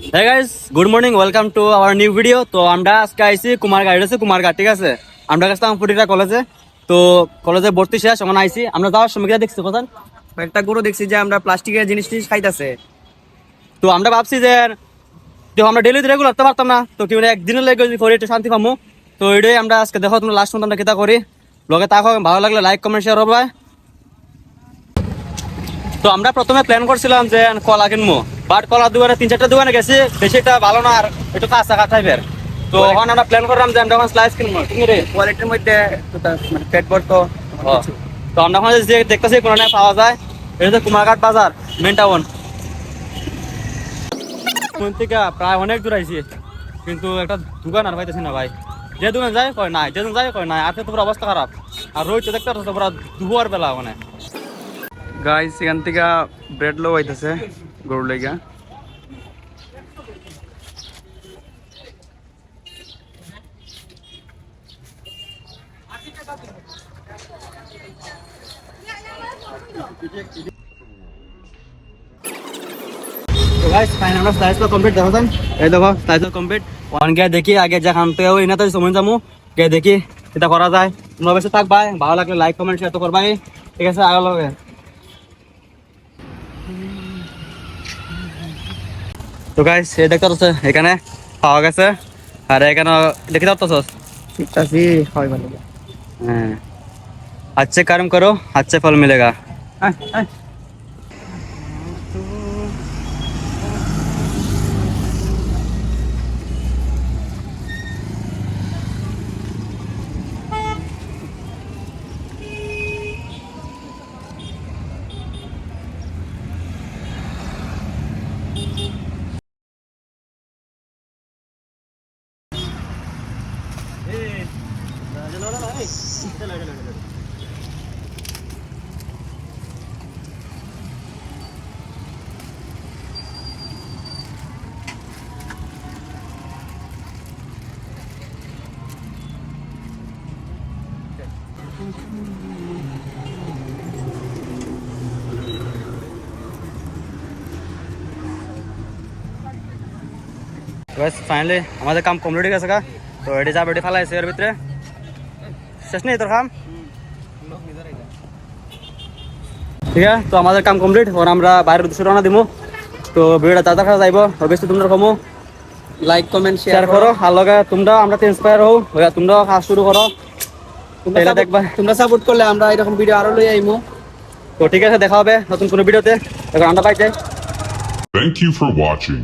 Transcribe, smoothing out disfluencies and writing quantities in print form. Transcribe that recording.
Hey guys, good morning. Welcome to our new video. তো আমরা আজকে আইছি কুমারঘাট ঠিক আছে। আমরা কাছে পুরিটা কলেজে। তো কলেজে ভর্তি শেষ এখন আইছি। আমরা যাওয়ার সময় দেখছি কোথায় একটা গরু দেখছি যে আমরা প্লাস্টিকের জিনিস খাইতেছে। তো আমরা ভাবছি যে আমরা ডেইলি রেগুলার তো পারতাম না। তো কি মানে একদিনের লেগে যদি করি একটু শান্তি পাবো। তো এটাই আমরা আজকে দেখো তোমরা লাস্ট পর্যন্ত আমরা কিতা করি। ব্লগে তাকো ভালো লাগলে লাইক কমেন্ট শেয়ার হবে। তো আমরা প্রথমে প্ল্যান করছিলাম যে কলা কিনবো, বাট কলা দোকানে 3-4টা দোকানে গেছি, বেশিটা ভালো না আর একটু কাঁচা টাইপের। তো এখন আমরা প্ল্যান করলাম যে আমরা এখন স্লাইস কিনবো, ঠিক আছে কোয়ালিটির মধ্যে মানে পেট ভরতো। তো আমরা এখন যে দেখতেছি কোনো পাওয়া যায়। এটা হচ্ছে কুমারঘাট বাজার, মেন টাউন থেকে প্রায় অনেক দূর আইছি, কিন্তু একটা দোকান আর পাইতেছি না ভাই। যে দোকান যায় কয় নাই, যে দোকান যায় কয় নাই। আর তো পুরো অবস্থা খারাপ, আর রোহিত দেখতে পাচ্ছ পুরো দুপুর বেলা মানে। গাইস এখান থেকে ব্রেড লো হইতেছে গরুর লাগা। গাইস ফাইনাল আমরা স্লাইস তো কমপ্লিট দেখো দেন। এই দেখো স্লাইস তো কমপ্লিট। ওয়ান গে দেখি আগে যা খান থেকে ওই না তো সময় যাবো গে দেখি এটা করা যায়। তোমরা বেশি থাকবাই, ভালো লাগলে লাইক কমেন্ট শেয়ার তো করবাই, ঠিক আছে আগে লগে। তো গাইস এই দেখতে পাচ্ছ এখানে পাওয়া গেছে, আর এখানে দেখতে পাচ্ছ ঠিকঠাকই হয় ভালো। হ্যাঁ, अच्छे कर्म करो अच्छे फल मिलेगा। ফাইনালি আমাদের কাম কমপ্লিট হয়ে গেছে। তো এটি যা বেটি ফেলাইছে এর ভিতরে শেষ নেই তোর কাম, ঠিক আছে। তো আমাদের কাম কমপ্লিট, ওর আমরা বাইরের উদ্দেশ্যে রওনা দিব। তো ভিডিওটা তাড়াতাড়ি খাওয়া যাইব, অবশ্যই তোমরা কমো লাইক কমেন্ট শেয়ার করো। আর লগে তোমরা আমরা ইন্সপায়ার হও, তোমরাও কাজ শুরু করো, তাহলে দেখবা। তোমরা সাপোর্ট করলে আমরা এরকম ভিডিও আরো লই আইমু। তো ঠিক আছে, দেখা হবে নতুন কোনো ভিডিওতে। এখন আমরা বাই যাই। Thank you for watching.